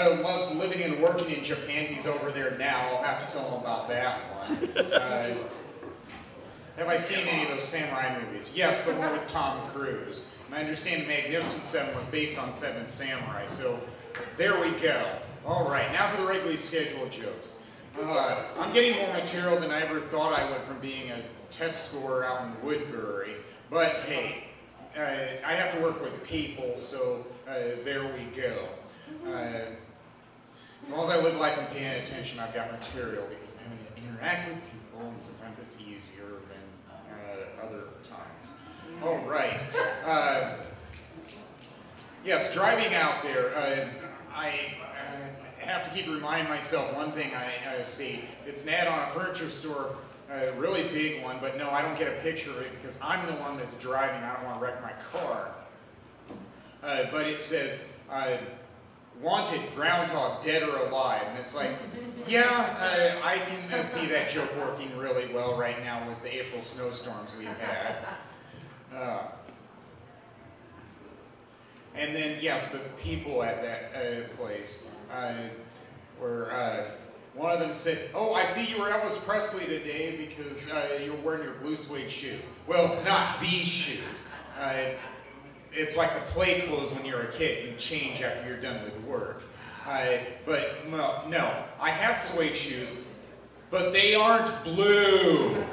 loves living and working in Japan. He's over there now. I'll have to tell him about that one. Have I seen any of those samurai movies? Yes, the one with Tom Cruise. And I understand The Magnificent Seven was based on Seven Samurai, so there we go. All right, now for the regularly scheduled jokes. I'm getting more material than I ever thought I would from being a test scorer out in Woodbury, but hey, I have to work with people, so there we go. As long as I live life and paying attention, I've got material because I'm having to interact with people, and sometimes it's easier than other times. All right. Yes, driving out there, I have to keep reminding myself one thing I see. It's an ad on a furniture store, a really big one, but no, I don't get a picture of it because I'm the one that's driving. I don't want to wreck my car. But it says, wanted groundhog, dead or alive. And it's like, yeah, I can see that joke working really well right now with the April snowstorms we've had. And then, yes, the people at that place were, one of them said, oh, I see you were Elvis Presley today because you were wearing your blue suede shoes. Well, not these shoes. It's like the play clothes when you're a kid. You change after you're done with work. But, well, no, I have suede shoes, but they aren't blue.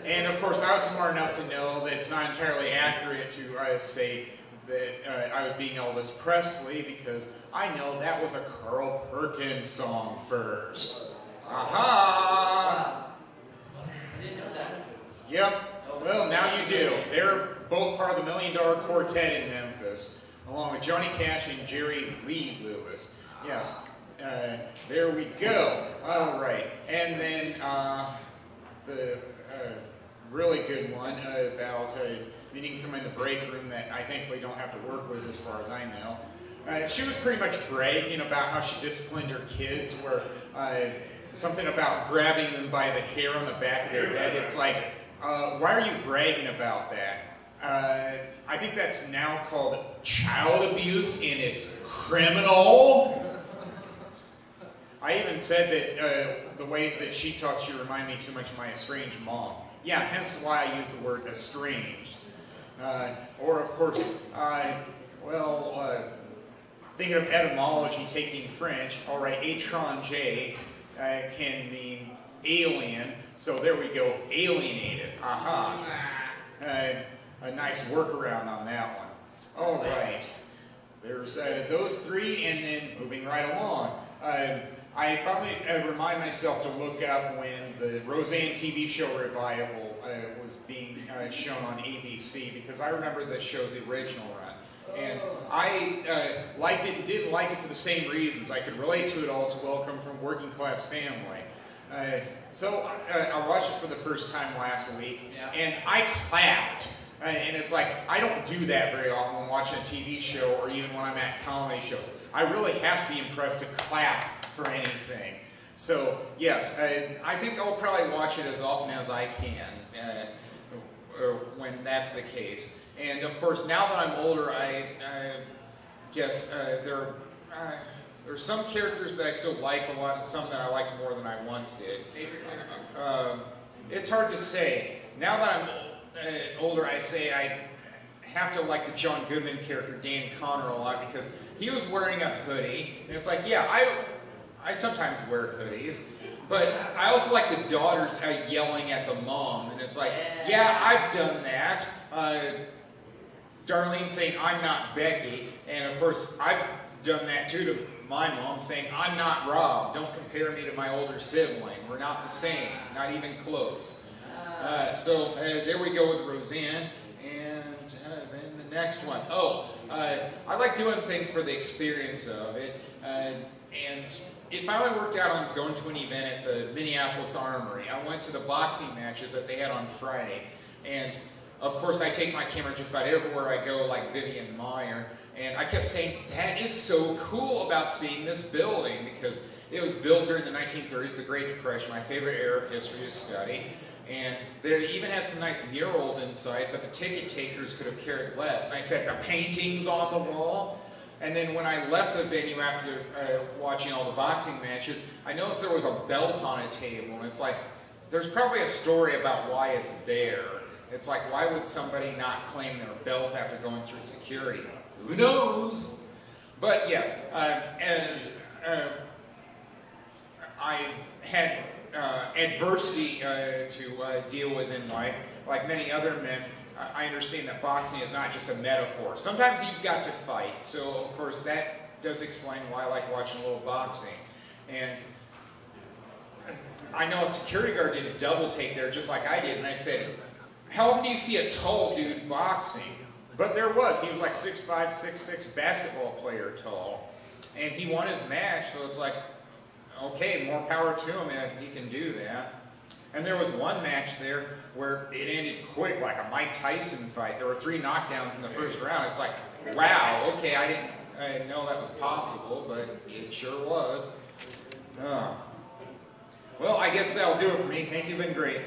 And, of course, I was smart enough to know that it's not entirely accurate to say that I was being Elvis Presley because I know that was a Carl Perkins song first. Aha! I didn't know that. Yep. Well, now you do. They're both part of the $1 Million Quartet in Memphis, along with Johnny Cash and Jerry Lee Lewis. Yes. There we go. All right. And then the really good one about meeting someone in the break room that I thankfully don't have to work with as far as I know. She was pretty much bragging about how she disciplined her kids, where something about grabbing them by the hair on the back of their head. It's like, why are you bragging about that? I think that's now called child abuse, and it's criminal. I even said that the way that she talks, she reminded me too much of my estranged mom. Yeah, hence why I use the word estranged. Or, of course, thinking of etymology, taking French, all right, étranger can mean alien, so there we go, alienated. Aha. A nice workaround on that one. All right. There's those three, and then moving right along. I finally remind myself to look up when the Roseanne TV show revival was being shown on ABC, because I remember the show's original run. And I liked it and didn't like it for the same reasons. I could relate to it all. It's a welcome from working class family. So I watched it for the first time last week, and I clapped. And it's like, I don't do that very often when watching a TV show or even when I'm at comedy shows. I really have to be impressed to clap for anything. So, yes, I think I'll probably watch it as often as I can when that's the case. And, of course, now that I'm older, I guess there's some characters that I still like a lot and some that I like more than I once did. It's hard to say. Now that I'm older, I say I have to like the John Goodman character, Dan Connor, a lot because he was wearing a hoodie, and it's like, yeah, I sometimes wear hoodies, but I also like the daughters yelling at the mom, and it's like, yeah, I've done that. Darlene saying, I'm not Becky, and of course, I've done that too to my mom, saying, I'm not Rob, don't compare me to my older sibling, we're not the same, not even close. So there we go with Roseanne, and then the next one. Oh, I like doing things for the experience of it, and it finally worked out on going to an event at the Minneapolis Armory. I went to the boxing matches that they had on Friday, and of course I take my camera just about everywhere I go, like Vivian Meyer, and I kept saying, that is so cool about seeing this building, because it was built during the 1930s, the Great Depression, my favorite era of history to study. And they even had some nice murals inside, but the ticket takers could have cared less. And I said, the paintings on the wall? And then when I left the venue after watching all the boxing matches, I noticed there was a belt on a table, and it's like, there's probably a story about why it's there. It's like, why would somebody not claim their belt after going through security? Who knows? But yes, as I've had adversity to deal with in life, like many other men, I understand that boxing is not just a metaphor. Sometimes you've got to fight, so of course that does explain why I like watching a little boxing. And I know a security guard did a double take there just like I did, and I said, how often do you see a tall dude boxing? But there was. He was like 6'5", 6'6", basketball player tall. And he won his match, so it's like, okay, more power to him if he can do that. And there was one match there where it ended quick, like a Mike Tyson fight. There were 3 knockdowns in the first round. It's like, wow, okay, I didn't know that was possible, but it sure was. Well, I guess that'll do it for me. Thank you, you've been great.